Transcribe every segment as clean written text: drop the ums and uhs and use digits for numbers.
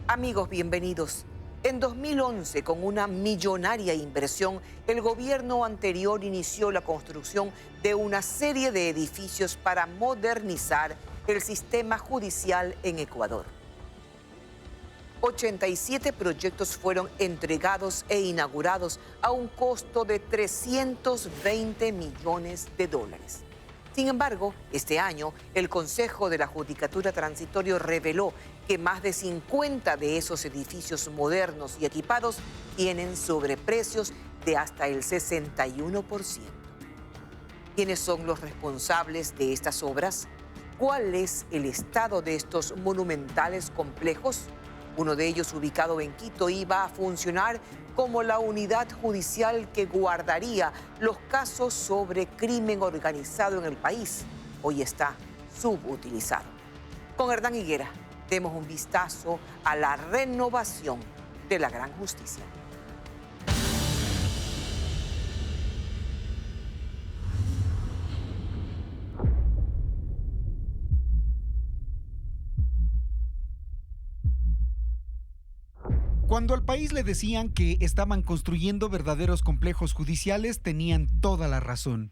Amigos, bienvenidos. En 2011, con una millonaria inversión, el gobierno anterior inició la construcción de una serie de edificios para modernizar el sistema judicial en Ecuador. 87 proyectos fueron entregados e inaugurados a un costo de 320 millones de dólares. Sin embargo, este año, el Consejo de la Judicatura Transitorio reveló que más de 50 de esos edificios modernos y equipados tienen sobreprecios de hasta el 61%. ¿Quiénes son los responsables de estas obras? ¿Cuál es el estado de estos monumentales complejos? Uno de ellos, ubicado en Quito, iba a funcionar como la unidad judicial que guardaría los casos sobre crimen organizado en el país. Hoy está subutilizado. Con Hernán Higuera, demos un vistazo a la renovación de la gran justicia. Cuando al país le decían que estaban construyendo verdaderos complejos judiciales, tenían toda la razón.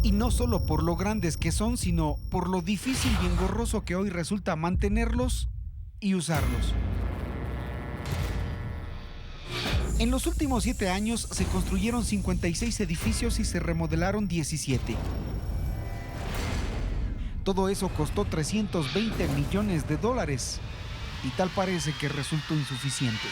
Y no solo por lo grandes que son, sino por lo difícil y engorroso que hoy resulta mantenerlos y usarlos. En los últimos 7 años se construyeron 56 edificios y se remodelaron 17. Todo eso costó 320 millones de dólares y tal parece que resultó insuficiente.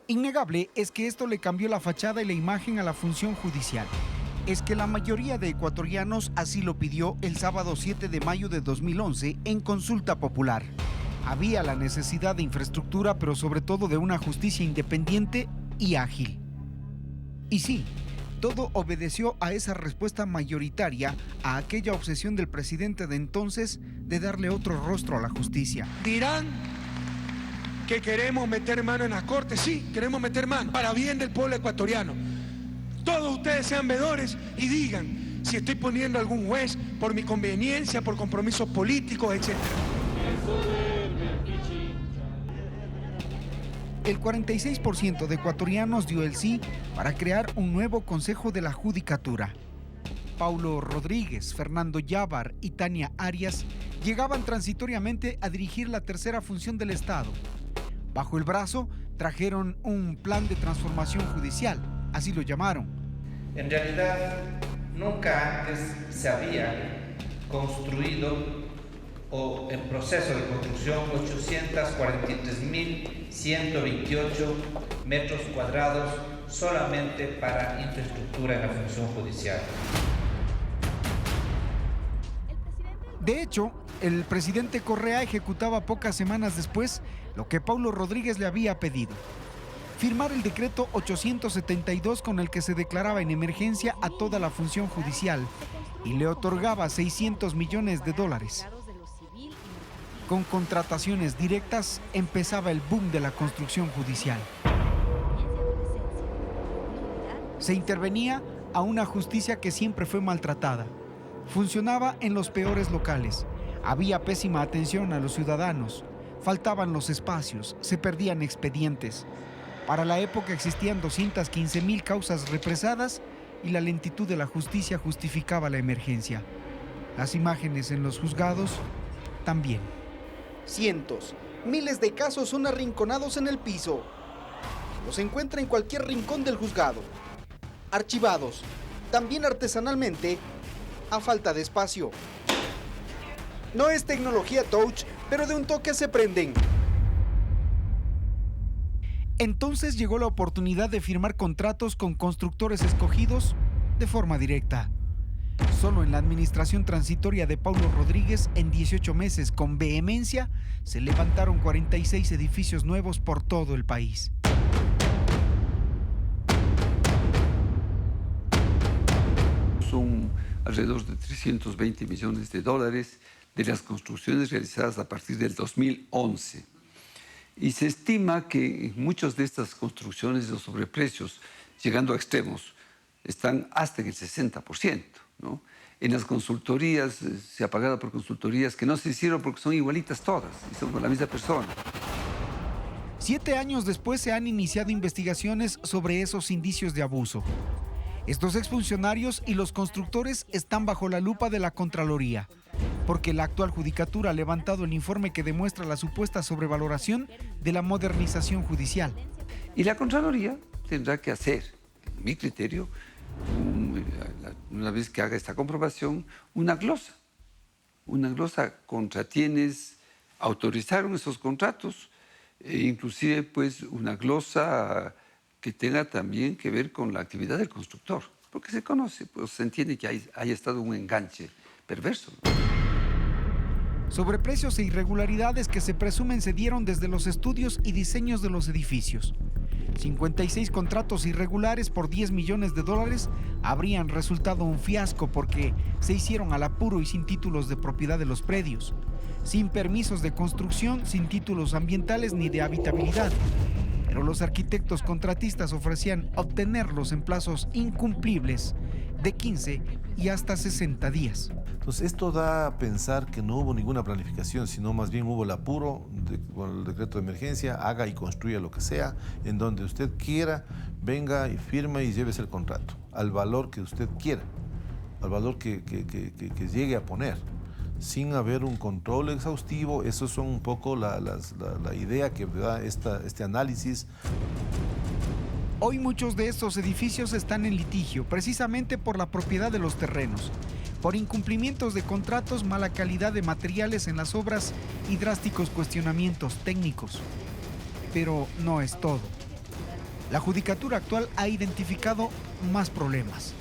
Innegable es que esto le cambió la fachada y la imagen a la función judicial. Es que la mayoría de ecuatorianos así lo pidió el sábado 7 de mayo de 2011 en consulta popular. Había la necesidad de infraestructura, pero sobre todo de una justicia independiente y ágil. Y sí, todo obedeció a esa respuesta mayoritaria a aquella obsesión del presidente de entonces de darle otro rostro a la justicia. Dirán que queremos meter mano en las cortes. Sí, queremos meter mano para bien del pueblo ecuatoriano. Todos ustedes sean veedores y digan si estoy poniendo algún juez por mi conveniencia, por compromisos políticos, etc. El 46% de ecuatorianos dio el sí para crear un nuevo Consejo de la Judicatura. Paulo Rodríguez, Fernando Yávar y Tania Arias llegaban transitoriamente a dirigir la tercera función del Estado. Bajo el brazo trajeron un plan de transformación judicial, así lo llamaron. En realidad, nunca antes se había construido o en proceso de construcción 843.128 metros cuadrados solamente para infraestructura en la función judicial. De hecho, el presidente Correa ejecutaba pocas semanas después lo que Paulo Rodríguez le había pedido: firmar el decreto 872 con el que se declaraba en emergencia a toda la función judicial y le otorgaba 600 millones de dólares. Con contrataciones directas empezaba el boom de la construcción judicial. Se intervenía a una justicia que siempre fue maltratada. Funcionaba en los peores locales. Había pésima atención a los ciudadanos. Faltaban los espacios, se perdían expedientes. Para la época existían 215.000 causas represadas y la lentitud de la justicia justificaba la emergencia. Las imágenes en los juzgados también. Cientos, miles de casos son arrinconados en el piso. Los encuentra en cualquier rincón del juzgado. Archivados, también artesanalmente, a falta de espacio. No es tecnología touch, pero de un toque se prenden. Entonces llegó la oportunidad de firmar contratos con constructores escogidos de forma directa. Solo en la administración transitoria de Paulo Rodríguez, en 18 meses, con vehemencia, se levantaron 46 edificios nuevos por todo el país. Son alrededor de 320 millones de dólares de las construcciones realizadas a partir del 2011. Y se estima que muchas de estas construcciones de sobreprecios, llegando a extremos, están hasta en el 60%, ¿no? En las consultorías, se ha pagado por consultorías que no se hicieron porque son igualitas todas y son con la misma persona. 7 años después se han iniciado investigaciones sobre esos indicios de abuso. Estos exfuncionarios y los constructores están bajo la lupa de la Contraloría, porque la actual judicatura ha levantado el informe que demuestra la supuesta sobrevaloración de la modernización judicial. Y la Contraloría tendrá que hacer, en mi criterio, una vez que haga esta comprobación, una glosa contra quienes autorizaron esos contratos, e inclusive pues una glosa que tenga también que ver con la actividad del constructor, porque se conoce, pues se entiende que haya estado un enganche perverso. Sobreprecios e irregularidades que se presumen se dieron desde los estudios y diseños de los edificios. 56 contratos irregulares por 10 millones de dólares habrían resultado un fiasco porque se hicieron al apuro y sin títulos de propiedad de los predios, sin permisos de construcción, sin títulos ambientales ni de habitabilidad. Pero los arquitectos contratistas ofrecían obtenerlos en plazos incumplibles de 15 y hasta 60 días. Entonces, esto da a pensar que no hubo ninguna planificación, sino más bien hubo el apuro con el decreto de emergencia, haga y construya lo que sea, en donde usted quiera, venga y firme y llévese el contrato, al valor que usted quiera, al valor que llegue a poner, sin haber un control exhaustivo. Eso son un poco la idea que da este análisis. Hoy muchos de estos edificios están en litigio, precisamente por la propiedad de los terrenos, por incumplimientos de contratos, mala calidad de materiales en las obras y drásticos cuestionamientos técnicos. Pero no es todo. La judicatura actual ha identificado más problemas.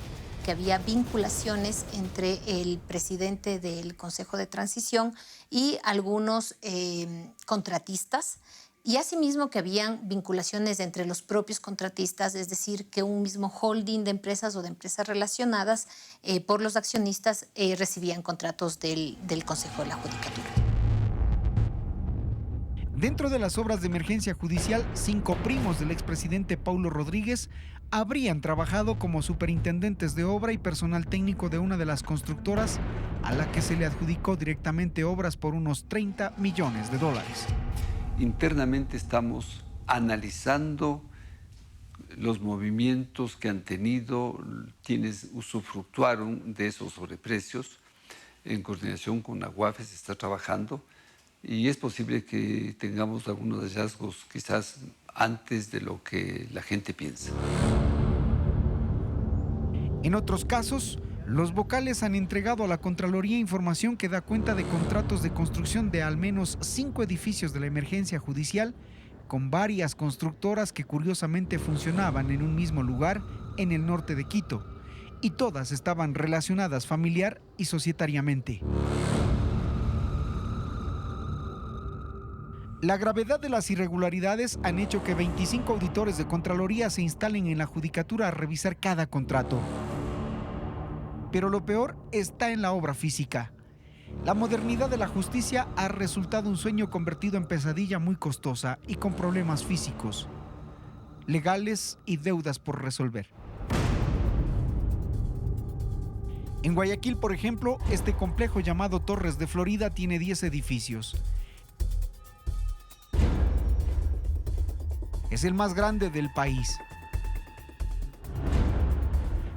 Que había vinculaciones entre el presidente del Consejo de Transición y algunos contratistas, y asimismo que habían vinculaciones entre los propios contratistas, es decir, que un mismo holding de empresas o de empresas relacionadas por los accionistas recibían contratos del Consejo de la Judicatura. Dentro de las obras de emergencia judicial, 5 primos del expresidente Paulo Rodríguez habrían trabajado como superintendentes de obra y personal técnico de una de las constructoras a la que se le adjudicó directamente obras por unos 30 millones de dólares. Internamente estamos analizando los movimientos que han tenido quienes usufructuaron de esos sobreprecios. En coordinación con la UAFE se está trabajando y es posible que tengamos algunos hallazgos quizás antes de lo que la gente piensa. En otros casos, los vocales han entregado a la Contraloría información que da cuenta de contratos de construcción de al menos 5 edificios de la emergencia judicial con varias constructoras que curiosamente funcionaban en un mismo lugar en el norte de Quito, y todas estaban relacionadas familiar y societariamente. La gravedad de las irregularidades han hecho que 25 auditores de Contraloría se instalen en la judicatura a revisar cada contrato. Pero lo peor está en la obra física. La modernidad de la justicia ha resultado un sueño convertido en pesadilla muy costosa y con problemas físicos, legales y deudas por resolver. En Guayaquil, por ejemplo, este complejo llamado Torres de Florida tiene 10 edificios. Es el más grande del país.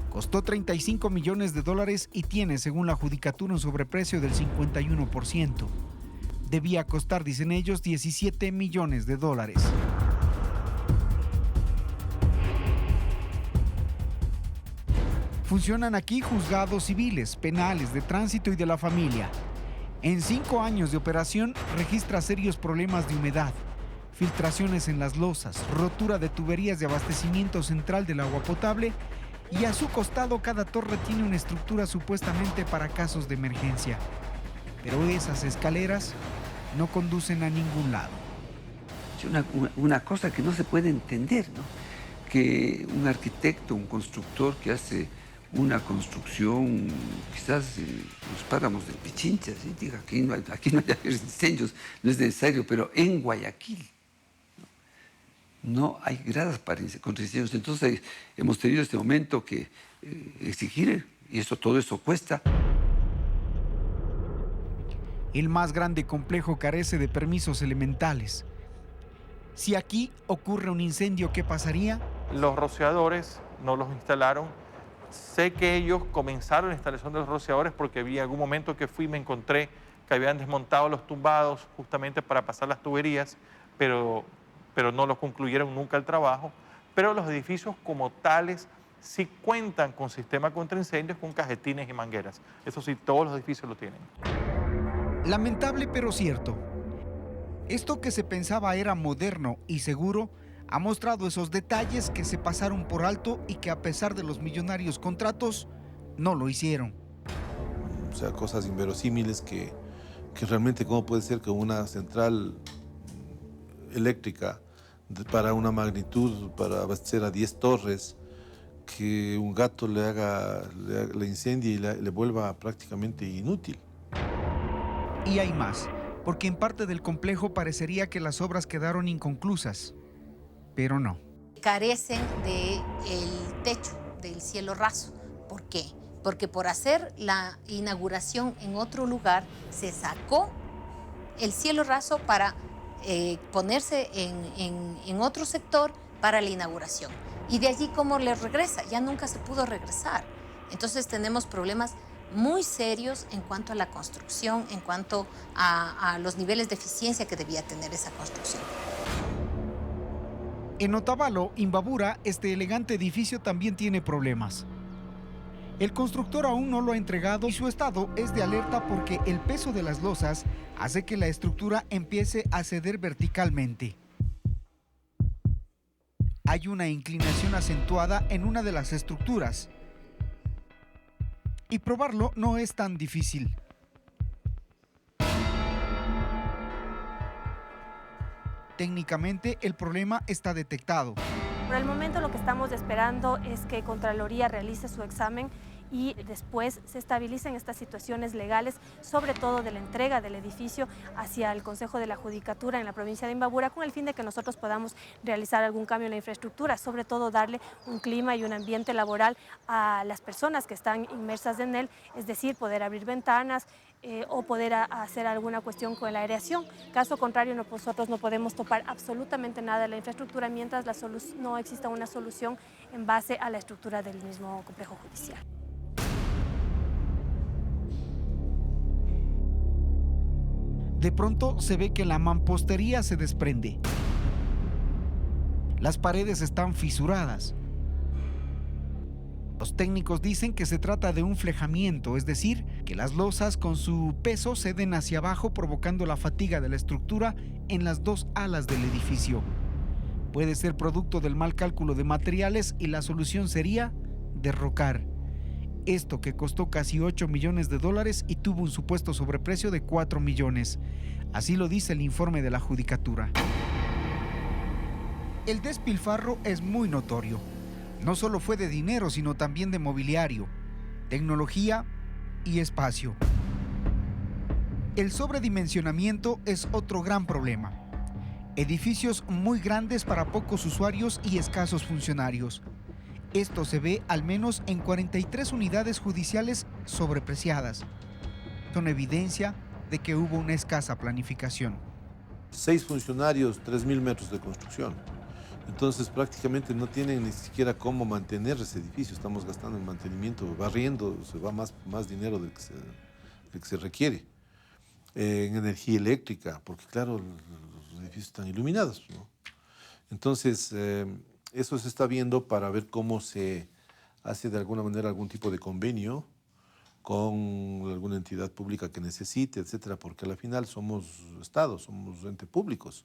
Costó 35 millones de dólares y tiene, según la judicatura, un sobreprecio del 51%. Debía costar, dicen ellos, 17 millones de dólares. Funcionan aquí juzgados civiles, penales, de tránsito y de la familia. En 5 años de operación registra serios problemas de humedad, filtraciones en las losas, rotura de tuberías de abastecimiento central del agua potable, y a su costado cada torre tiene una estructura supuestamente para casos de emergencia. Pero esas escaleras no conducen a ningún lado. Es una cosa que no se puede entender, ¿no? Que un arquitecto, un constructor que hace una construcción, quizás en los páramos de Pichincha, ¿sí? Diga, aquí no hay incendios, no es necesario, pero en Guayaquil, no hay gradas contra incendios. Entonces hemos tenido este momento que exigir, y todo eso cuesta. El más grande complejo carece de permisos elementales. Si aquí ocurre un incendio, ¿qué pasaría? Los rociadores no los instalaron. Sé que ellos comenzaron la instalación de los rociadores porque vi algún momento que fui y me encontré que habían desmontado los tumbados justamente para pasar las tuberías, pero no los concluyeron nunca el trabajo. Pero los edificios como tales sí cuentan con sistema contra incendios, con cajetines y mangueras. Eso sí, todos los edificios lo tienen. Lamentable pero cierto. Esto que se pensaba era moderno y seguro ha mostrado esos detalles que se pasaron por alto y que a pesar de los millonarios contratos, no lo hicieron. O sea, cosas inverosímiles que realmente cómo puede ser que una central eléctrica para una magnitud, para abastecer a 10 torres, que un gato le incendie y le vuelva prácticamente inútil. Y hay más, porque en parte del complejo parecería que las obras quedaron inconclusas, pero no. Carecen del techo, del cielo raso. ¿Por qué? Porque por hacer la inauguración en otro lugar se sacó el cielo raso para ponerse en otro sector para la inauguración. Y de allí, ¿cómo le regresa? Ya nunca se pudo regresar. Entonces tenemos problemas muy serios en cuanto a la construcción, en cuanto a los niveles de eficiencia que debía tener esa construcción. En Otavalo, Imbabura, este elegante edificio también tiene problemas. El constructor aún no lo ha entregado y su estado es de alerta porque el peso de las losas hace que la estructura empiece a ceder verticalmente. Hay una inclinación acentuada en una de las estructuras. Y probarlo no es tan difícil. Técnicamente el problema está detectado. Por el momento lo que estamos esperando es que Contraloría realice su examen y después se estabilicen estas situaciones legales, sobre todo de la entrega del edificio hacia el Consejo de la Judicatura en la provincia de Imbabura, con el fin de que nosotros podamos realizar algún cambio en la infraestructura, sobre todo darle un clima y un ambiente laboral a las personas que están inmersas en él, es decir, poder abrir ventanas o poder hacer alguna cuestión con la aireación. Caso contrario, nosotros no podemos topar absolutamente nada de la infraestructura mientras no exista una solución en base a la estructura del mismo complejo judicial. De pronto se ve que la mampostería se desprende. Las paredes están fisuradas. Los técnicos dicen que se trata de un flejamiento, es decir, que las losas con su peso ceden hacia abajo provocando la fatiga de la estructura en las dos alas del edificio. Puede ser producto del mal cálculo de materiales y la solución sería derrocar. Esto que costó casi $8 millones y tuvo un supuesto sobreprecio de 4 millones. Así lo dice el informe de la Judicatura. El despilfarro es muy notorio. No solo fue de dinero, sino también de mobiliario, tecnología y espacio. El sobredimensionamiento es otro gran problema. Edificios muy grandes para pocos usuarios y escasos funcionarios. Esto se ve al menos en 43 unidades judiciales sobrepreciadas. Son evidencia de que hubo una escasa planificación. 6 funcionarios, 3.000 metros de construcción. Entonces prácticamente no tienen ni siquiera cómo mantener ese edificio. Estamos gastando en mantenimiento, barriendo, se va más dinero del que se requiere. En energía eléctrica, porque claro, los edificios están iluminados, ¿no? Entonces, eso se está viendo para ver cómo se hace de alguna manera algún tipo de convenio con alguna entidad pública que necesite, etcétera, porque al final somos Estado, somos entes públicos.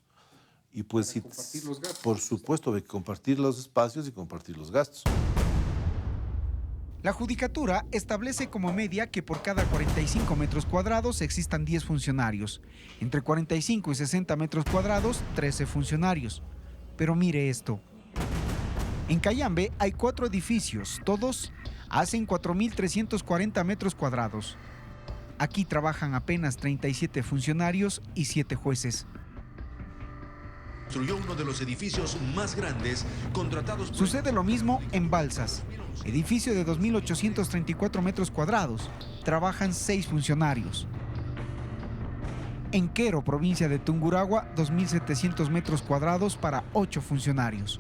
Y pues sí, por supuesto, hay que compartir los espacios y compartir los gastos. La Judicatura establece como media que por cada 45 metros cuadrados existan 10 funcionarios. Entre 45 y 60 metros cuadrados, 13 funcionarios. Pero mire esto. En Cayambe hay 4 edificios, todos hacen 4.340 metros cuadrados. Aquí trabajan apenas 37 funcionarios y 7 jueces. Construyó uno de los edificios más grandes contratados. Sucede lo mismo en Balsas, edificio de 2.834 metros cuadrados. Trabajan 6 funcionarios. En Quero, provincia de Tungurahua, 2.700 metros cuadrados para 8 funcionarios.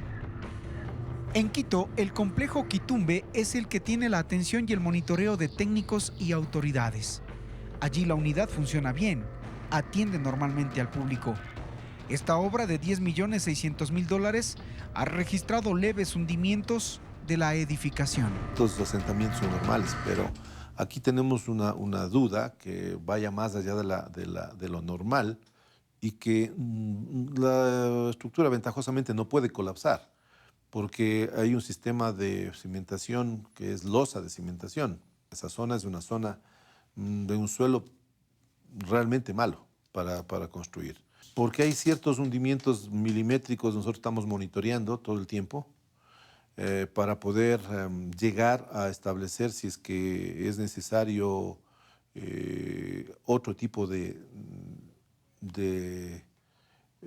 En Quito, el complejo Quitumbe es el que tiene la atención y el monitoreo de técnicos y autoridades. Allí la unidad funciona bien, atiende normalmente al público. Esta obra de $10.600.000 ha registrado leves hundimientos de la edificación. Todos los asentamientos son normales, pero aquí tenemos una duda que vaya más allá de lo normal y que la estructura ventajosamente no puede colapsar, porque hay un sistema de cimentación que es losa de cimentación. Esa zona es una zona de un suelo realmente malo para construir. Porque hay ciertos hundimientos milimétricos, nosotros estamos monitoreando todo el tiempo para poder llegar a establecer si es que es necesario otro tipo de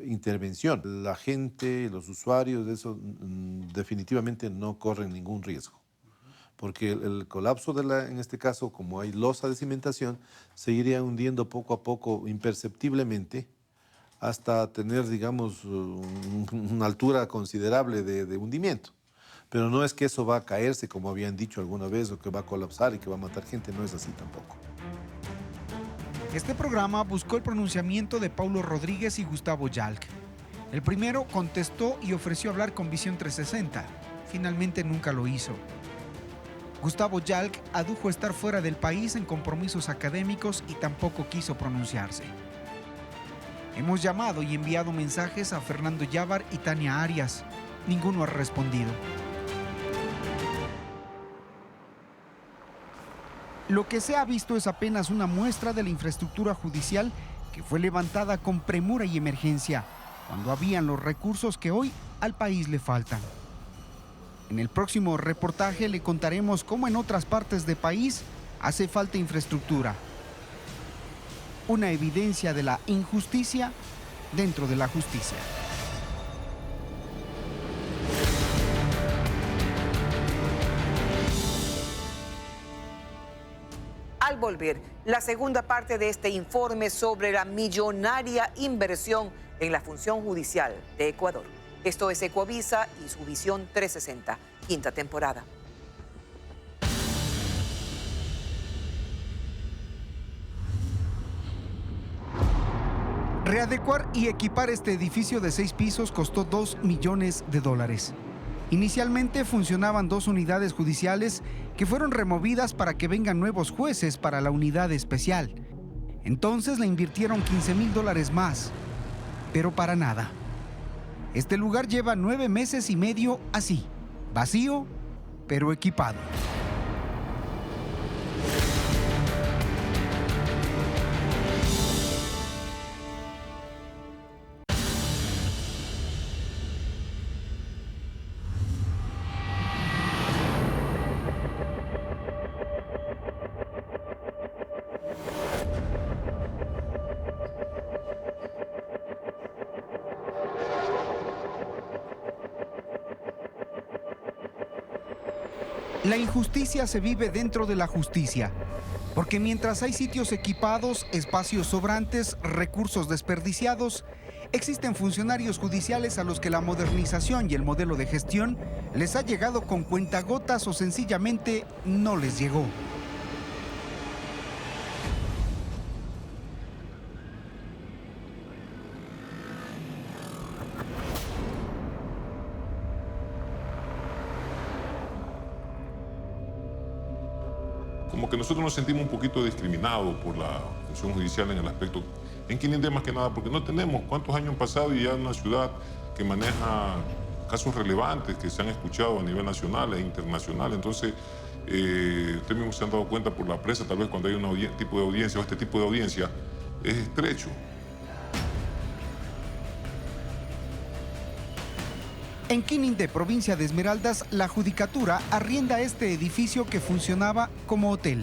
intervención. La gente, los usuarios de eso definitivamente no corren ningún riesgo, porque el colapso en este caso, como hay losa de cimentación, se iría hundiendo poco a poco, imperceptiblemente, hasta tener, digamos, una altura considerable de hundimiento. Pero no es que eso va a caerse, como habían dicho alguna vez, o que va a colapsar y que va a matar gente, no es así tampoco. Este programa buscó el pronunciamiento de Paulo Rodríguez y Gustavo Yalc. El primero contestó y ofreció hablar con Visión 360. Finalmente nunca lo hizo. Gustavo Yalc adujo estar fuera del país en compromisos académicos y tampoco quiso pronunciarse. Hemos llamado y enviado mensajes a Fernando Yávar y Tania Arias. Ninguno ha respondido. Lo que se ha visto es apenas una muestra de la infraestructura judicial que fue levantada con premura y emergencia, cuando habían los recursos que hoy al país le faltan. En el próximo reportaje le contaremos cómo en otras partes del país hace falta infraestructura. Una evidencia de la injusticia dentro de la justicia. Al volver, la segunda parte de este informe sobre la millonaria inversión en la función judicial de Ecuador. Esto es Ecuavisa y su Visión 360, quinta temporada. Readecuar y equipar este edificio de 6 pisos costó $2 millones. Inicialmente funcionaban 2 unidades judiciales que fueron removidas para que vengan nuevos jueces para la unidad especial. Entonces le invirtieron $15,000 más, pero para nada. Este lugar lleva 9 meses y medio así, vacío, pero equipado. La injusticia se vive dentro de la justicia, porque mientras hay sitios equipados, espacios sobrantes, recursos desperdiciados, existen funcionarios judiciales a los que la modernización y el modelo de gestión les ha llegado con cuentagotas o sencillamente no les llegó. Como que nosotros nos sentimos un poquito discriminados por la función judicial en el aspecto, en Quilindé más que nada, porque no tenemos cuántos años han pasado y ya es una ciudad que maneja casos relevantes que se han escuchado a nivel nacional e internacional. Entonces, ustedes mismos se han dado cuenta por la prensa, tal vez cuando hay un tipo de audiencia o este tipo de audiencia, es estrecho. En Quinindé, provincia de Esmeraldas, la judicatura arrienda este edificio que funcionaba como hotel.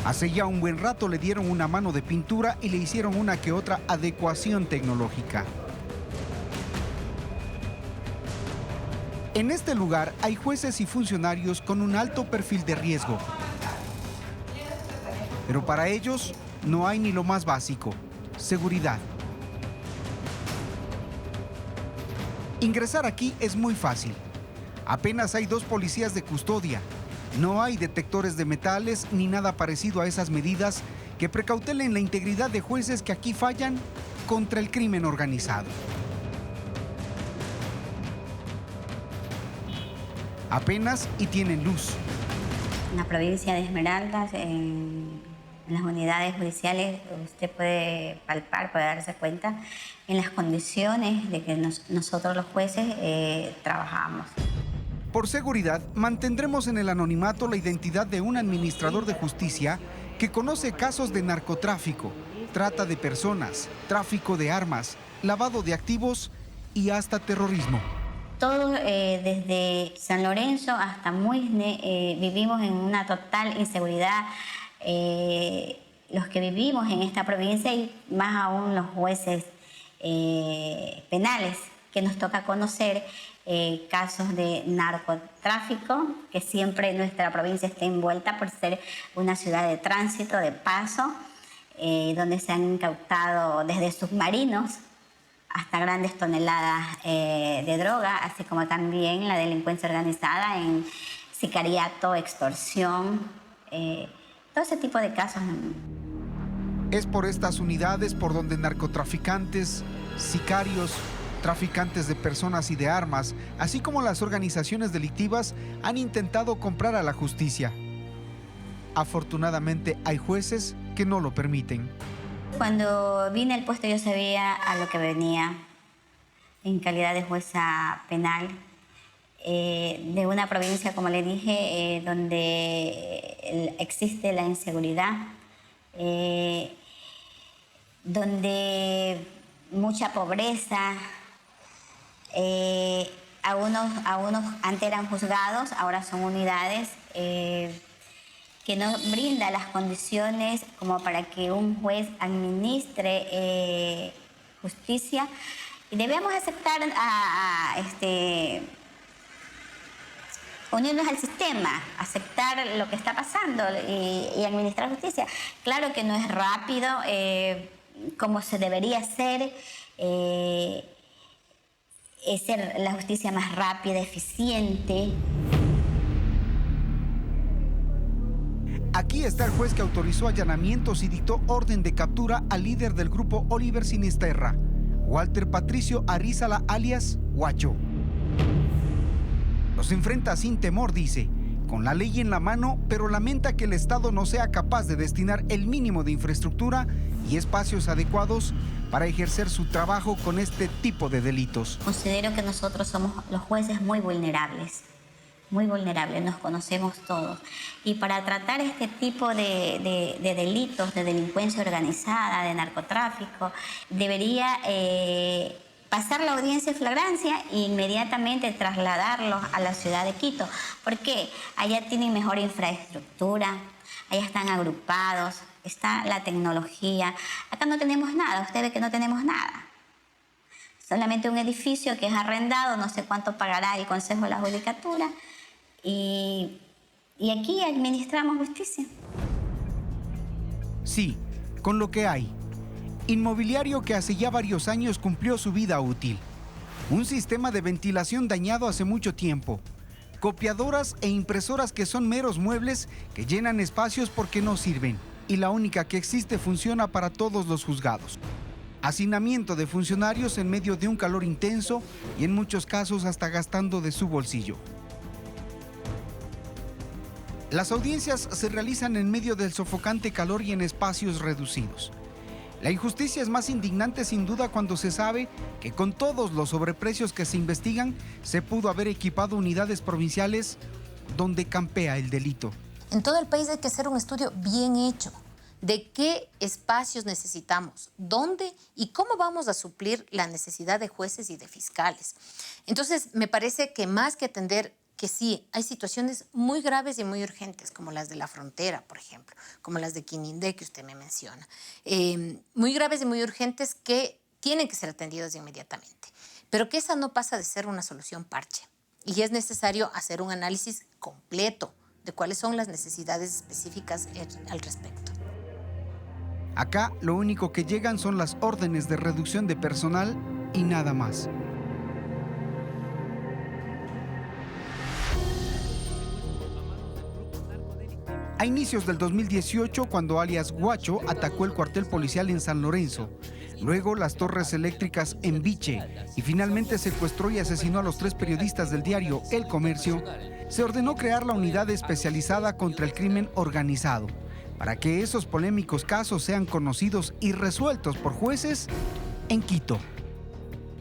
Hace ya un buen rato le dieron una mano de pintura y le hicieron una que otra adecuación tecnológica. En este lugar hay jueces y funcionarios con un alto perfil de riesgo. Pero para ellos no hay ni lo más básico: seguridad. Ingresar aquí es muy fácil. Apenas hay 2 policías de custodia. No hay detectores de metales ni nada parecido a esas medidas que precautelen la integridad de jueces que aquí fallan contra el crimen organizado. Apenas y tienen luz. En la provincia de Esmeraldas, en las unidades judiciales, usted puede palpar, puede darse cuenta en las condiciones de que nosotros los jueces trabajamos. Por seguridad, mantendremos en el anonimato la identidad de un administrador de justicia que conoce casos de narcotráfico, trata de personas, tráfico de armas, lavado de activos y hasta terrorismo. Todos, desde San Lorenzo hasta Muisne, vivimos en una total inseguridad. Los que vivimos en esta provincia y más aún los jueces penales, que nos toca conocer casos de narcotráfico, que siempre nuestra provincia está envuelta por ser una ciudad de tránsito, de paso, donde se han incautado desde submarinos hasta grandes toneladas de droga, así como también la delincuencia organizada en sicariato, extorsión, todo ese tipo de casos. Es por estas unidades por donde narcotraficantes, sicarios, traficantes de personas y de armas, así como las organizaciones delictivas, han intentado comprar a la justicia. Afortunadamente hay jueces que no lo permiten. Cuando vine al puesto yo sabía a lo que venía en calidad de jueza penal de una provincia, como le dije, donde existe la inseguridad, donde mucha pobreza, algunos antes eran juzgados, ahora son unidades, que no brinda las condiciones como para que un juez administre justicia. Y debemos aceptar unirnos al sistema, aceptar lo que está pasando y administrar justicia. Claro que no es rápido como se debería ser, es ser la justicia más rápida, eficiente. Aquí está el juez que autorizó allanamientos y dictó orden de captura al líder del grupo Oliver Sinisterra, Walter Patricio Arrizala alias Guacho. Los enfrenta sin temor, dice, con la ley en la mano, pero lamenta que el Estado no sea capaz de destinar el mínimo de infraestructura y espacios adecuados para ejercer su trabajo con este tipo de delitos. Considero que nosotros somos los jueces muy vulnerables, nos conocemos todos. Y para tratar este tipo de delitos, de delincuencia organizada, de narcotráfico, debería pasar la audiencia de flagrancia e inmediatamente trasladarlos a la ciudad de Quito. ¿Por qué? Allá tienen mejor infraestructura, allá están agrupados, está la tecnología. Acá no tenemos nada, usted ve que no tenemos nada. Solamente un edificio que es arrendado, no sé cuánto pagará el Consejo de la Judicatura. Y aquí administramos justicia. Sí, con lo que hay. Inmobiliario que hace ya varios años cumplió su vida útil. Un sistema de ventilación dañado hace mucho tiempo. Copiadoras e impresoras que son meros muebles que llenan espacios porque no sirven. Y la única que existe funciona para todos los juzgados. Hacinamiento de funcionarios en medio de un calor intenso y en muchos casos hasta gastando de su bolsillo. Las audiencias se realizan en medio del sofocante calor y en espacios reducidos. La injusticia es más indignante sin duda cuando se sabe que con todos los sobreprecios que se investigan se pudo haber equipado unidades provinciales donde campea el delito. En todo el país hay que hacer un estudio bien hecho de qué espacios necesitamos, dónde y cómo vamos a suplir la necesidad de jueces y de fiscales. Entonces, me parece que más que atender que sí, hay situaciones muy graves y muy urgentes, como las de la frontera, por ejemplo, como las de Quinindé, que usted me menciona. Muy graves y muy urgentes que tienen que ser atendidas inmediatamente, pero que esa no pasa de ser una solución parche. Y es necesario hacer un análisis completo de cuáles son las necesidades específicas al respecto. Acá lo único que llegan son las órdenes de reducción de personal y nada más. A inicios del 2018, cuando alias Guacho atacó el cuartel policial en San Lorenzo, luego las torres eléctricas en Viche y finalmente secuestró y asesinó a los 3 periodistas del diario El Comercio, se ordenó crear la unidad especializada contra el crimen organizado, para que esos polémicos casos sean conocidos y resueltos por jueces en Quito.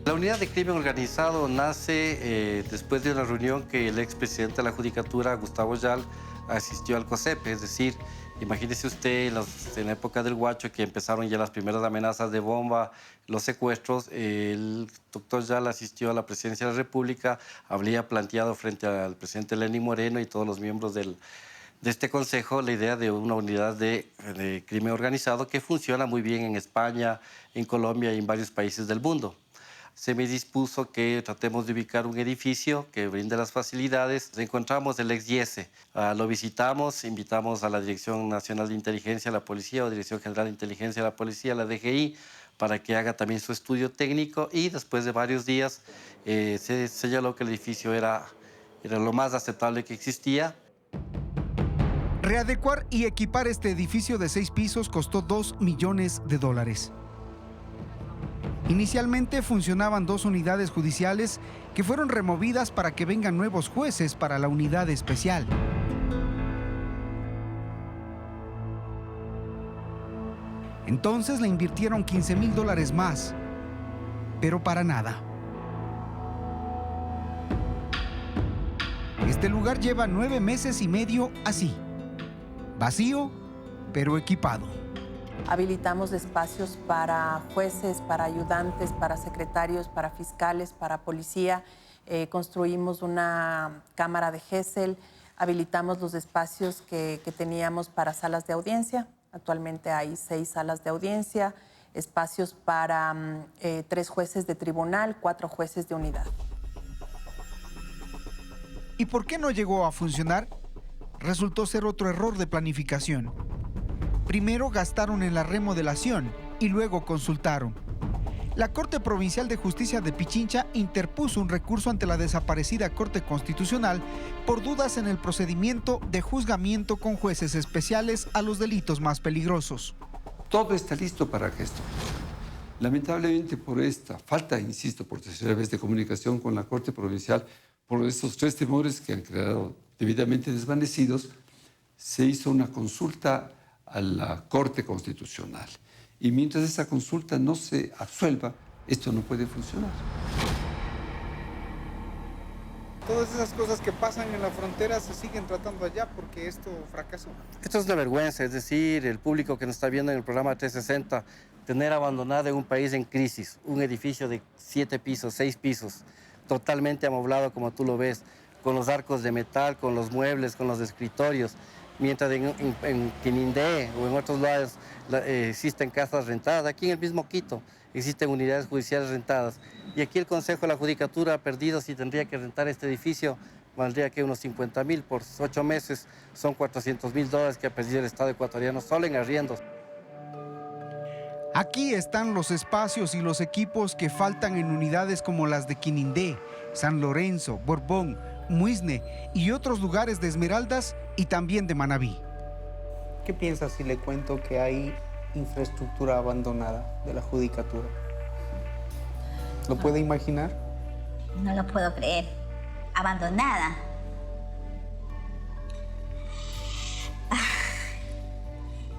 La unidad de crimen organizado nace después de una reunión que el expresidente de la Judicatura, Gustavo Yal, asistió al COSEP, es decir, imagínese usted en la época del Guacho que empezaron ya las primeras amenazas de bomba, los secuestros, el doctor Yal asistió a la presidencia de la República, habría planteado frente al presidente Lenín Moreno y todos los miembros de este consejo la idea de una unidad de crimen organizado que funciona muy bien en España, en Colombia y en varios países del mundo. Se me dispuso que tratemos de ubicar un edificio que brinde las facilidades. Encontramos el ex-IESE, lo visitamos, invitamos a la Dirección Nacional de Inteligencia, a la Policía o Dirección General de Inteligencia de la Policía, a la DGI, para que haga también su estudio técnico y después de varios días se señaló que el edificio era lo más aceptable que existía. Readecuar y equipar este edificio de 6 pisos costó $2 millones. Inicialmente funcionaban 2 unidades judiciales que fueron removidas para que vengan nuevos jueces para la unidad especial. Entonces le invirtieron $15,000 más, pero para nada. Este lugar lleva 9 meses y medio así, vacío, pero equipado. Habilitamos espacios para jueces, para ayudantes, para secretarios, para fiscales, para policía. Construimos una cámara de GESEL. Habilitamos los espacios que teníamos para salas de audiencia. Actualmente hay 6 salas de audiencia, espacios para 3 jueces de tribunal, 4 jueces de unidad. ¿Y por qué no llegó a funcionar? Resultó ser otro error de planificación. Primero gastaron en la remodelación y luego consultaron. La Corte Provincial de Justicia de Pichincha interpuso un recurso ante la desaparecida Corte Constitucional por dudas en el procedimiento de juzgamiento con jueces especiales a los delitos más peligrosos. Todo está listo para que esto. Lamentablemente por esta falta, insisto, por tercera vez de comunicación con la Corte Provincial, por estos 3 temores que han quedado debidamente desvanecidos, se hizo una consulta a la Corte Constitucional. Y mientras esa consulta no se absuelva, esto no puede funcionar. Todas esas cosas que pasan en la frontera se siguen tratando allá porque esto fracasó. Esto es una vergüenza, es decir, el público que nos está viendo en el programa 360, tener abandonado en un país en crisis, un edificio de 7 pisos, 6 pisos, totalmente amoblado como tú lo ves, con los arcos de metal, con los muebles, con los escritorios, mientras en Quinindé o en otros lugares existen casas rentadas. Aquí en el mismo Quito existen unidades judiciales rentadas. Y aquí el Consejo de la Judicatura ha perdido, si tendría que rentar este edificio, valdría que unos 50,000 por 8 meses, son $400,000 que ha perdido el Estado ecuatoriano solo en arriendos. Aquí están los espacios y los equipos que faltan en unidades como las de Quinindé, San Lorenzo, Borbón, Muisne y otros lugares de Esmeraldas y también de Manabí. ¿Qué piensas si le cuento que hay infraestructura abandonada de la Judicatura? ¿Lo puede imaginar? No lo puedo creer. Abandonada.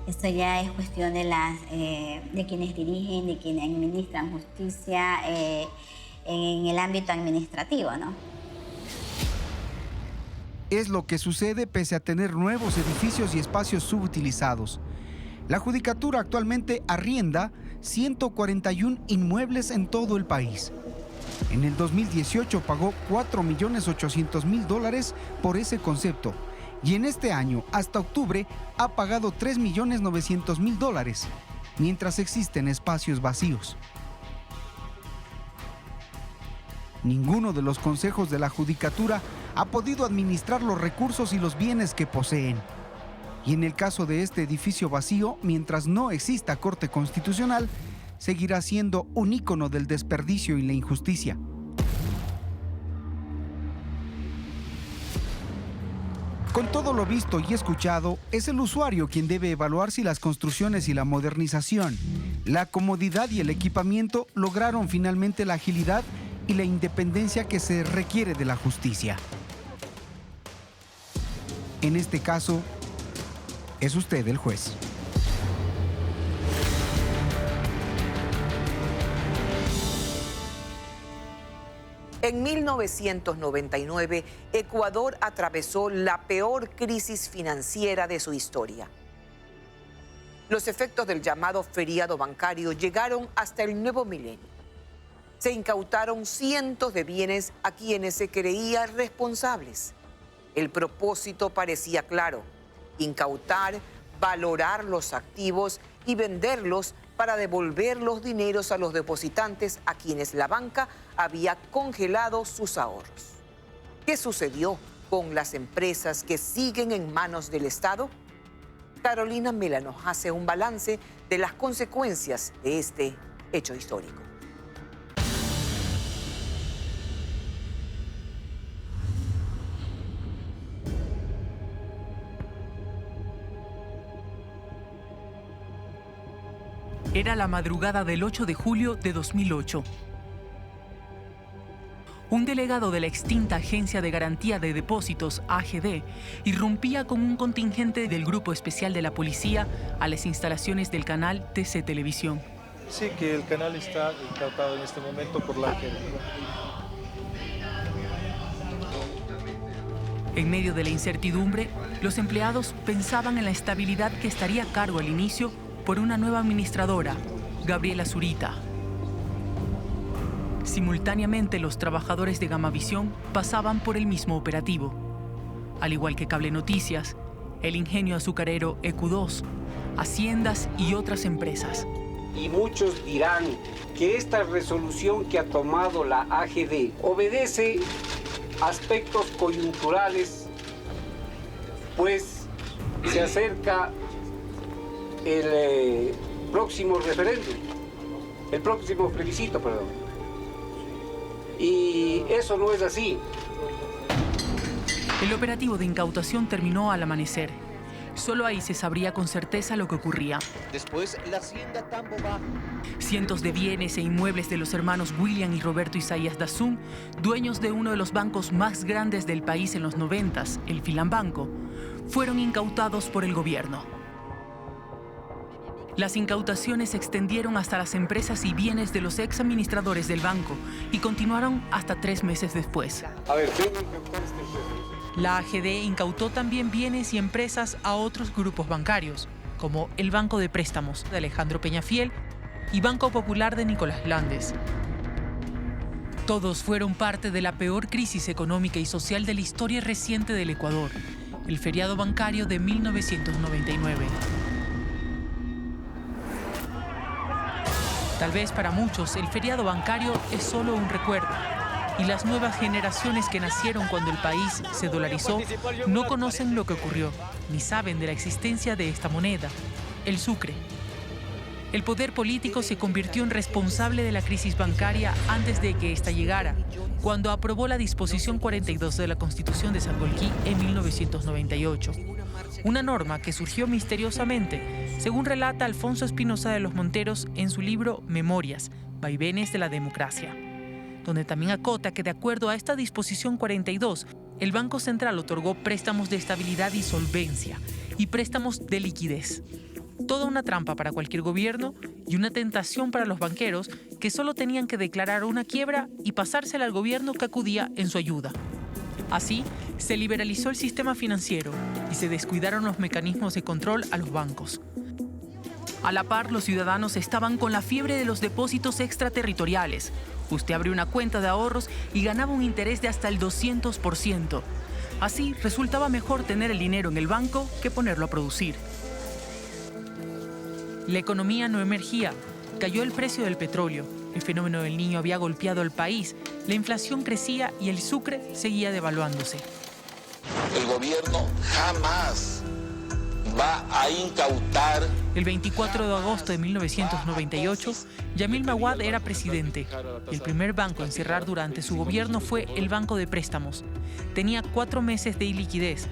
Esto ya es cuestión de quienes dirigen, de quienes administran justicia en el ámbito administrativo, ¿no? Es lo que sucede pese a tener nuevos edificios y espacios subutilizados. La Judicatura actualmente arrienda 141 inmuebles en todo el país. En el 2018 pagó $4.800.000 por ese concepto. Y en este año, hasta octubre, ha pagado $3.900.000, mientras existen espacios vacíos. Ninguno de los consejos de la Judicatura ha podido administrar los recursos y los bienes que poseen. Y en el caso de este edificio vacío, mientras no exista Corte Constitucional, seguirá siendo un ícono del desperdicio y la injusticia. Con todo lo visto y escuchado, es el usuario quien debe evaluar si las construcciones y la modernización, la comodidad y el equipamiento lograron finalmente la agilidad y la independencia que se requiere de la justicia. En este caso, es usted el juez. En 1999, Ecuador atravesó la peor crisis financiera de su historia. Los efectos del llamado feriado bancario llegaron hasta el nuevo milenio. Se incautaron cientos de bienes a quienes se creía responsables. El propósito parecía claro: incautar, valorar los activos y venderlos para devolver los dineros a los depositantes a quienes la banca había congelado sus ahorros. ¿Qué sucedió con las empresas que siguen en manos del Estado? Carolina Mela nos hace un balance de las consecuencias de este hecho histórico. Era la madrugada del 8 de julio de 2008. Un delegado de la extinta Agencia de Garantía de Depósitos, AGD, irrumpía con un contingente del Grupo Especial de la Policía a las instalaciones del canal TC Televisión. Sí, que el canal está incautado en este momento por la AGD. En medio de la incertidumbre, los empleados pensaban en la estabilidad que estaría a cargo al inicio por una nueva administradora, Gabriela Zurita. Simultáneamente, los trabajadores de Gamavisión pasaban por el mismo operativo. Al igual que Cable Noticias, el ingenio azucarero EQ2, Haciendas y otras empresas. Y muchos dirán que esta resolución que ha tomado la AGD obedece aspectos coyunturales, pues se acerca el próximo referéndum, el próximo plebiscito, perdón. Y eso no es así. El operativo de incautación terminó al amanecer. Solo ahí se sabría con certeza lo que ocurría. Después, la hacienda Tambo Bajo. Cientos de bienes e inmuebles de los hermanos William y Roberto Isaías Dazún, dueños de uno de los bancos más grandes del país en los 90s, el Filambanco, fueron incautados por el gobierno. Las incautaciones se extendieron hasta las empresas y bienes de los ex administradores del banco y continuaron hasta 3 meses después. La AGD incautó también bienes y empresas a otros grupos bancarios, como el Banco de Préstamos de Alejandro Peñafiel y Banco Popular de Nicolás Landes. Todos fueron parte de la peor crisis económica y social de la historia reciente del Ecuador, el feriado bancario de 1999. Tal vez para muchos el feriado bancario es solo un recuerdo y las nuevas generaciones que nacieron cuando el país se dolarizó no conocen lo que ocurrió ni saben de la existencia de esta moneda, el sucre. El poder político se convirtió en responsable de la crisis bancaria antes de que ésta llegara, cuando aprobó la disposición 42 de la Constitución de Sangolquí en 1998. Una norma que surgió misteriosamente, según relata Alfonso Espinosa de los Monteros en su libro Memorias, Vaivenes de la Democracia, donde también acota que de acuerdo a esta disposición 42, el Banco Central otorgó préstamos de estabilidad y solvencia y préstamos de liquidez. Toda una trampa para cualquier gobierno y una tentación para los banqueros que solo tenían que declarar una quiebra y pasársela al gobierno que acudía en su ayuda. Así, se liberalizó el sistema financiero y se descuidaron los mecanismos de control a los bancos. A la par, los ciudadanos estaban con la fiebre de los depósitos extraterritoriales. Usted abrió una cuenta de ahorros y ganaba un interés de hasta el 200%. Así, resultaba mejor tener el dinero en el banco que ponerlo a producir. La economía no emergía. Cayó el precio del petróleo. El fenómeno del Niño había golpeado al país. La inflación crecía y el sucre seguía devaluándose. El gobierno jamás va a incautar. El 24 de agosto de 1998, Yamil Mawad era presidente. El primer banco en cerrar durante su gobierno fue el Banco de Préstamos. Tenía 4 meses de iliquidez.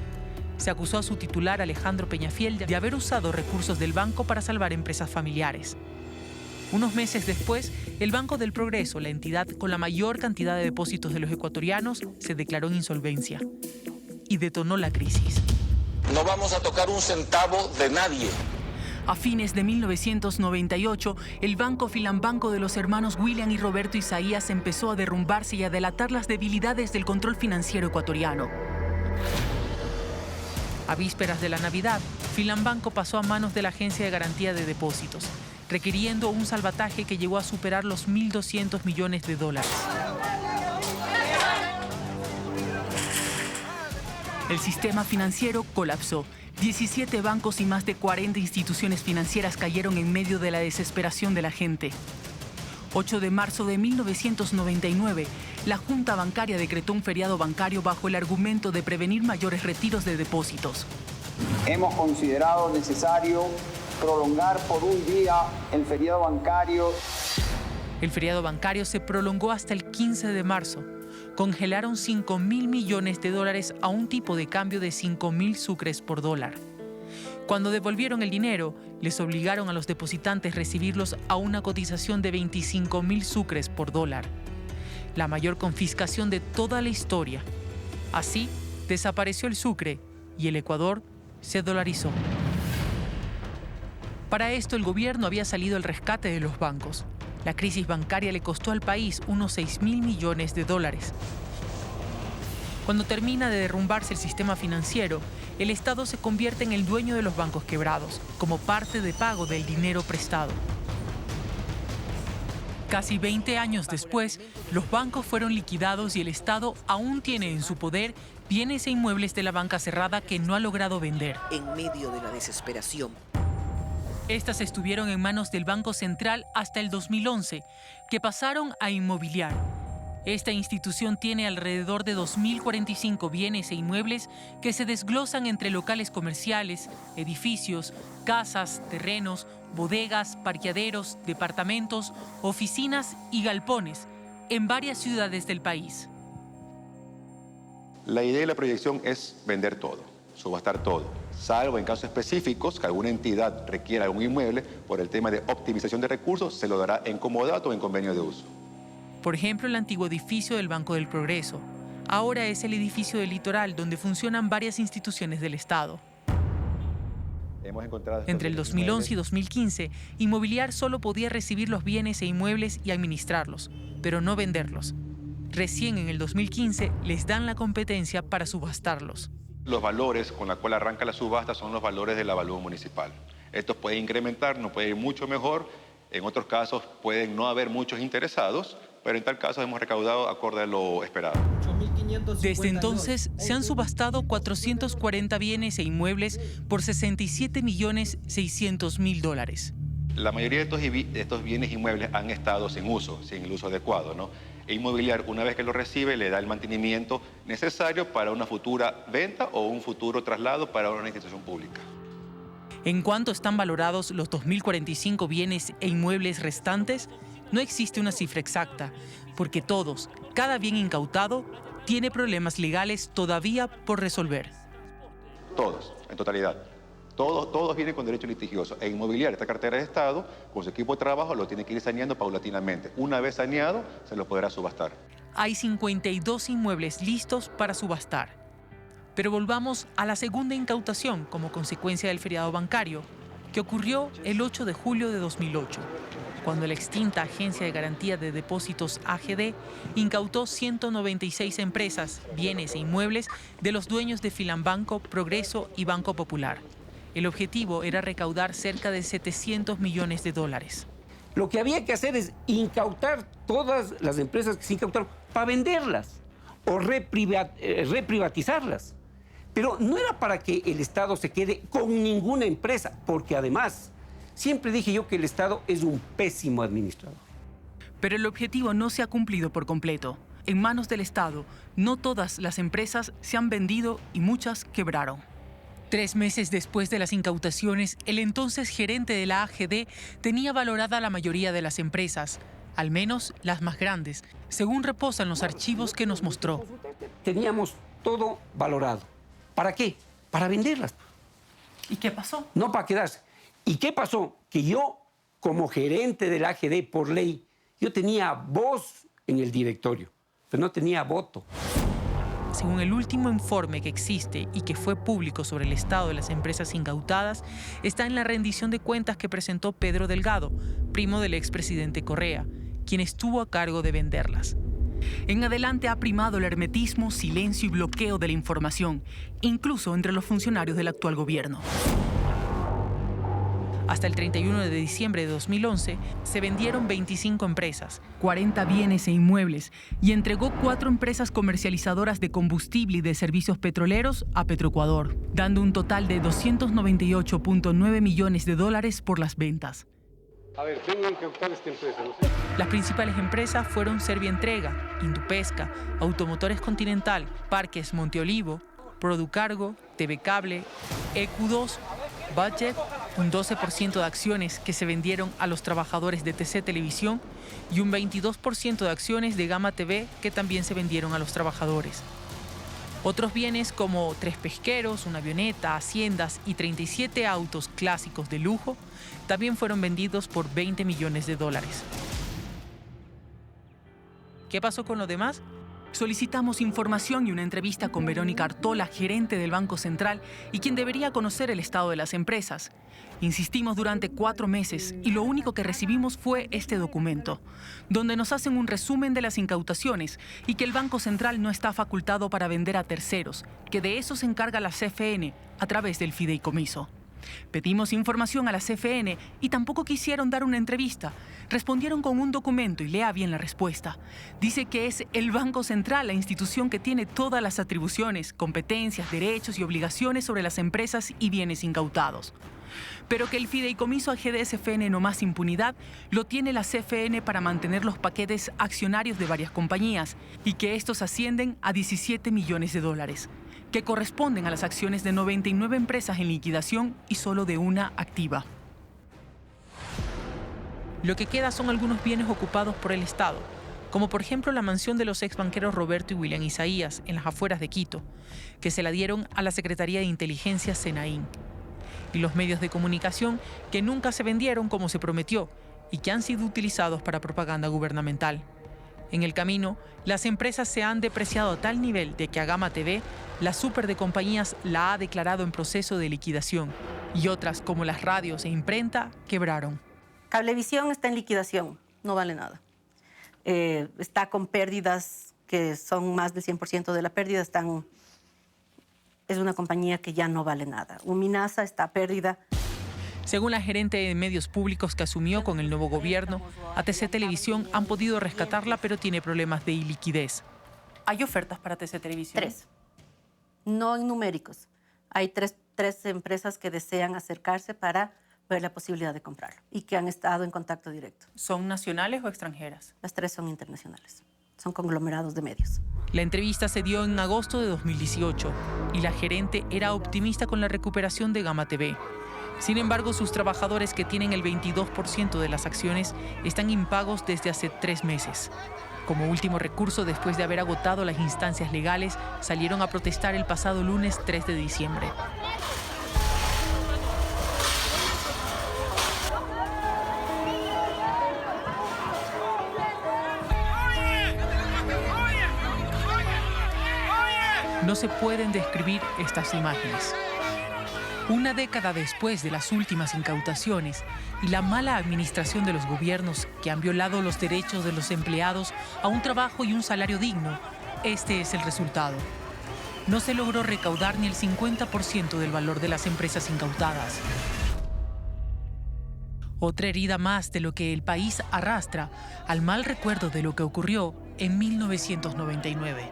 Se acusó a su titular, Alejandro Peñafiel, de haber usado recursos del banco para salvar empresas familiares. Unos meses después, el Banco del Progreso, la entidad con la mayor cantidad de depósitos de los ecuatorianos, se declaró en insolvencia y detonó la crisis. No vamos a tocar un centavo de nadie. A fines de 1998, el Banco Filambanco de los hermanos William y Roberto Isaías empezó a derrumbarse y a delatar las debilidades del control financiero ecuatoriano. A vísperas de la Navidad, Filambanco pasó a manos de la Agencia de Garantía de Depósitos, requiriendo un salvataje que llegó a superar los 1.200 millones de dólares. El sistema financiero colapsó. 17 bancos y más de 40 instituciones financieras cayeron en medio de la desesperación de la gente. 8 de marzo de 1999, la Junta Bancaria decretó un feriado bancario bajo el argumento de prevenir mayores retiros de depósitos. Hemos considerado necesario prolongar por un día el feriado bancario. El feriado bancario se prolongó hasta el 15 de marzo. Congelaron 5.000 millones de dólares a un tipo de cambio de 5.000 sucres por dólar. Cuando devolvieron el dinero, les obligaron a los depositantes a recibirlos a una cotización de 25.000 sucres por dólar. La mayor confiscación de toda la historia. Así, desapareció el sucre y el Ecuador se dolarizó. Para esto, el gobierno había salido al rescate de los bancos. La crisis bancaria le costó al país unos 6.000 millones de dólares. Cuando termina de derrumbarse el sistema financiero, el Estado se convierte en el dueño de los bancos quebrados, como parte de pago del dinero prestado. Casi 20 años después, los bancos fueron liquidados y el Estado aún tiene en su poder bienes e inmuebles de la banca cerrada que no ha logrado vender. En medio de la desesperación, estas estuvieron en manos del Banco Central hasta el 2011, que pasaron a Inmobiliar. Esta institución tiene alrededor de 2.045 bienes e inmuebles que se desglosan entre locales comerciales, edificios, casas, terrenos, bodegas, parqueaderos, departamentos, oficinas y galpones en varias ciudades del país. La idea y la proyección es vender todo, subastar todo, salvo en casos específicos que alguna entidad requiera algún inmueble por el tema de optimización de recursos, se lo dará en comodato o en convenio de uso. Por ejemplo, el antiguo edificio del Banco del Progreso. Ahora es el edificio del Litoral, donde funcionan varias instituciones del Estado. Entre el 2011 y 2015, Inmobiliar solo podía recibir los bienes e inmuebles y administrarlos, pero no venderlos. Recién en el 2015 les dan la competencia para subastarlos. Los valores con los cuales arranca la subasta son los valores del avalúo municipal. Estos pueden incrementar, no puede ir mucho mejor. En otros casos pueden no haber muchos interesados, pero en tal caso hemos recaudado acorde a lo esperado. Desde entonces se han subastado 440 bienes e inmuebles por 67.600.000 dólares. La mayoría de estos bienes inmuebles han estado sin uso, sin el uso adecuado, ¿no? E Inmobiliar, una vez que lo recibe, le da el mantenimiento necesario para una futura venta o un futuro traslado para una institución pública. ¿En cuánto están valorados los 2.045 bienes e inmuebles restantes? No existe una cifra exacta, porque todos, cada bien incautado, tiene problemas legales todavía por resolver. Todos, en totalidad. Todos vienen con derecho litigioso. E Inmobiliar, esta cartera de Estado, con su equipo de trabajo, lo tiene que ir saneando paulatinamente. Una vez saneado, se los podrá subastar. Hay 52 inmuebles listos para subastar. Pero volvamos a la segunda incautación como consecuencia del feriado bancario, que ocurrió el 8 de julio de 2008, cuando la extinta Agencia de Garantía de Depósitos AGD incautó 196 empresas, bienes e inmuebles de los dueños de Filambanco, Progreso y Banco Popular. El objetivo era recaudar cerca de 700 millones de dólares. Lo que había que hacer es incautar todas las empresas que se incautaron para venderlas o reprivatizarlas. Pero no era para que el Estado se quede con ninguna empresa, porque además, siempre dije yo que el Estado es un pésimo administrador. Pero el objetivo no se ha cumplido por completo. En manos del Estado, no todas las empresas se han vendido y muchas quebraron. 3 meses después de las incautaciones, el entonces gerente de la AGD tenía valorada la mayoría de las empresas, al menos las más grandes, según reposan los archivos que nos mostró. Teníamos todo valorado. ¿Para qué? Para venderlas. ¿Y qué pasó? No para quedarse. ¿Y qué pasó? Que yo, como gerente de la AGD por ley, yo tenía voz en el directorio, pero no tenía voto. Según el último informe que existe y que fue público sobre el estado de las empresas incautadas, está en la rendición de cuentas que presentó Pedro Delgado, primo del expresidente Correa, quien estuvo a cargo de venderlas. En adelante ha primado el hermetismo, silencio y bloqueo de la información, incluso entre los funcionarios del actual gobierno. Hasta el 31 de diciembre de 2011 se vendieron 25 empresas, 40 bienes e inmuebles y entregó 4 empresas comercializadoras de combustible y de servicios petroleros a Petroecuador, dando un total de 298.9 millones de dólares por las ventas. A ver, vengo a incautar esta empresa, ¿no sé? Las principales empresas fueron Servientrega, Indupesca, Automotores Continental, Parques Monteolivo, Producargo, TV Cable, EQ2, Budget, un 12% de acciones que se vendieron a los trabajadores de TC Televisión y un 22% de acciones de Gama TV que también se vendieron a los trabajadores. Otros bienes como 3 pesqueros, una avioneta, haciendas y 37 autos clásicos de lujo también fueron vendidos por 20 millones de dólares. ¿Qué pasó con lo demás? Solicitamos información y una entrevista con Verónica Artola, gerente del Banco Central y quien debería conocer el estado de las empresas. Insistimos durante 4 meses y lo único que recibimos fue este documento, donde nos hacen un resumen de las incautaciones y que el Banco Central no está facultado para vender a terceros, que de eso se encarga la CFN a través del fideicomiso. Pedimos información a la CFN y tampoco quisieron dar una entrevista. Respondieron con un documento y lea bien la respuesta. Dice que es el Banco Central la institución que tiene todas las atribuciones, competencias, derechos y obligaciones sobre las empresas y bienes incautados. Pero que el fideicomiso a GDSFN No Más Impunidad lo tiene la CFN para mantener los paquetes accionarios de varias compañías y que estos ascienden a 17 millones de dólares, que corresponden a las acciones de 99 empresas en liquidación y solo de una activa. Lo que queda son algunos bienes ocupados por el Estado, como por ejemplo la mansión de los exbanqueros Roberto y William Isaías en las afueras de Quito, que se la dieron a la Secretaría de Inteligencia SENAIN, y los medios de comunicación que nunca se vendieron como se prometió y que han sido utilizados para propaganda gubernamental. En el camino, las empresas se han depreciado a tal nivel de que a Gama TV, la super de compañías la ha declarado en proceso de liquidación y otras, como las radios e imprenta, quebraron. Cablevisión está en liquidación, no vale nada. Está con pérdidas que son más del 100% de la pérdida, es una compañía que ya no vale nada. Uminasa está a pérdida. Según la gerente de medios públicos que asumió con el nuevo gobierno, ATC Televisión han podido rescatarla, pero tiene problemas de iliquidez. ¿Hay ofertas para TC Televisión? 3. No en numéricos. Hay tres empresas que desean acercarse para ver la posibilidad de comprarlo y que han estado en contacto directo. ¿Son nacionales o extranjeras? Las 3 son internacionales. Son conglomerados de medios. La entrevista se dio en agosto de 2018 y la gerente era optimista con la recuperación de Gama TV. Sin embargo, sus trabajadores, que tienen el 22% de las acciones, están impagos desde hace 3 meses. Como último recurso, después de haber agotado las instancias legales, salieron a protestar el pasado lunes 3 de diciembre. No se pueden describir estas imágenes. Una década después de las últimas incautaciones y la mala administración de los gobiernos que han violado los derechos de los empleados a un trabajo y un salario digno, este es el resultado. no se logró recaudar ni el 50% del valor de las empresas incautadas. Otra herida más de lo que el país arrastra al mal recuerdo de lo que ocurrió en 1999.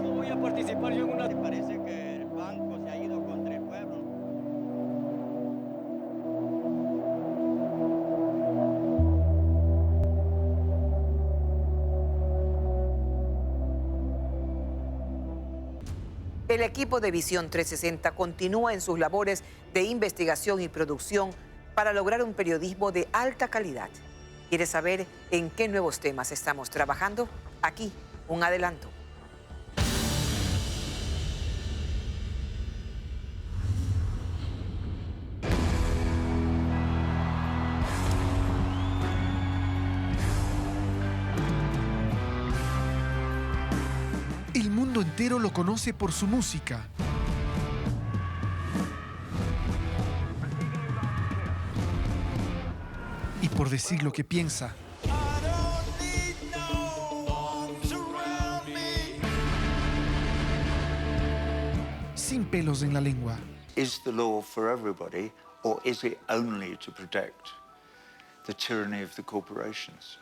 Voy a participar yo en una... Parece que el banco se ha ido contra el pueblo. El equipo de Visión 360 continúa en sus labores de investigación y producción para lograr un periodismo de alta calidad. ¿Quieres saber en qué nuevos temas estamos trabajando? Aquí, un adelanto. El mundo entero lo conoce por su música. Y por decir lo que piensa. Sin pelos en la lengua. Is the law for everybody, or is it only to protect the tyranny of the corporations?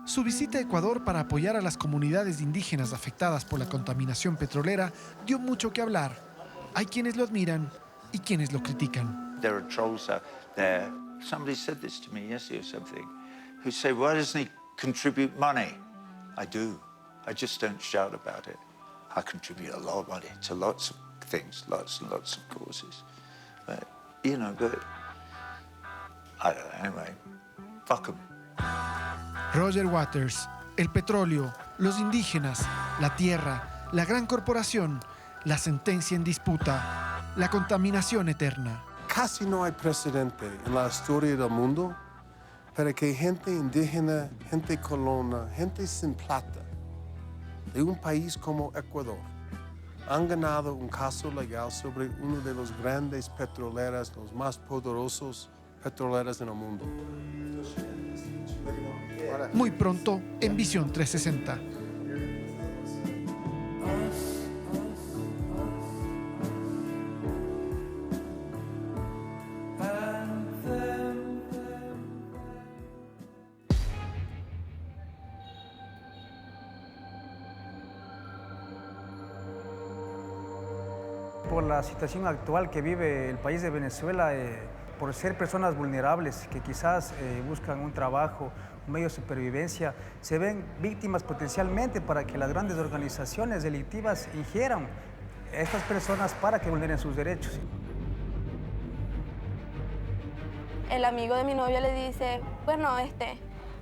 Su visita a Ecuador para apoyar a las comunidades indígenas afectadas por la contaminación petrolera dio mucho que hablar. Hay quienes lo admiran y quienes lo critican. There are trolls out there. Somebody said this to me yesterday or something, who say, why doesn't he contribute money? I do. I just don't shout about it. I contribute a lot of money to lots of things, lots and lots of causes. But, you know, but I don't know, anyway, fuck 'em. Roger Waters, el petróleo, los indígenas, la tierra, la gran corporación, la sentencia en disputa, la contaminación eterna. Casi no hay precedente en la historia del mundo para que gente indígena, gente colona, gente sin plata de un país como Ecuador han ganado un caso legal sobre uno de los grandes petroleras, los más poderosos petroleras en el mundo. Muy pronto en Visión 360. Por la situación actual que vive el país de Venezuela, por ser personas vulnerables que quizás buscan un trabajo, un medio de supervivencia, se ven víctimas potencialmente para que las grandes organizaciones delictivas ingieran a estas personas para que vulneren sus derechos. El amigo de mi novia le dice, bueno,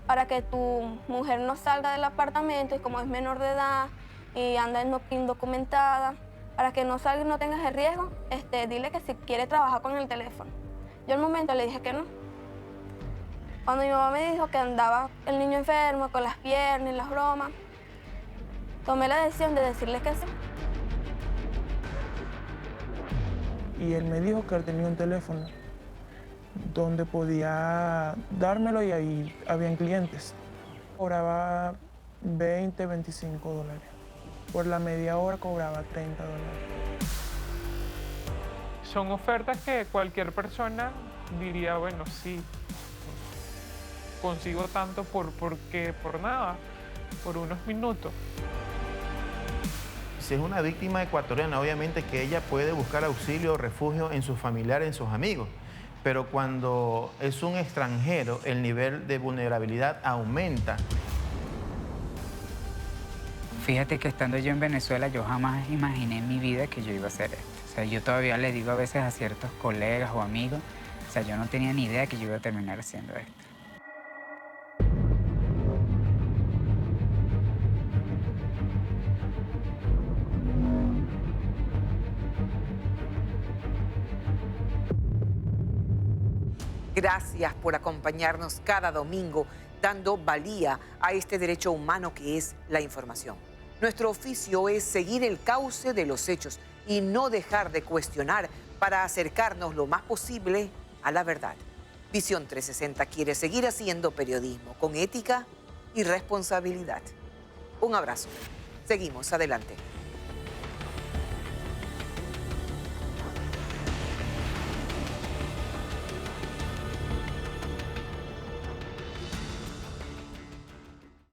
para que tu mujer no salga del apartamento y como es menor de edad y anda indocumentada, para que no salga y no tengas el riesgo, dile que si quiere trabajar con el teléfono. Yo al momento le dije que no. Cuando mi mamá me dijo que andaba el niño enfermo, con las piernas y las bromas, tomé la decisión de decirle que sí. Y él me dijo que él tenía un teléfono donde podía dármelo y ahí habían clientes. Cobraba 20, 25 dólares. Por la media hora cobraba 30 dólares. Son ofertas que cualquier persona diría, bueno, sí, consigo tanto por nada, por unos minutos. Si es una víctima ecuatoriana, obviamente que ella puede buscar auxilio o refugio en sus familiares, en sus amigos. Pero cuando es un extranjero, el nivel de vulnerabilidad aumenta. Fíjate que estando yo en Venezuela, yo jamás imaginé en mi vida que yo iba a hacer esto. O sea, yo todavía le digo a veces a ciertos colegas o amigos, o sea, yo no tenía ni idea que yo iba a terminar haciendo esto. Gracias por acompañarnos cada domingo, dando valía a este derecho humano que es la información. Nuestro oficio es seguir el cauce de los hechos y no dejar de cuestionar para acercarnos lo más posible a la verdad. Visión 360 quiere seguir haciendo periodismo con ética y responsabilidad. Un abrazo. Seguimos adelante.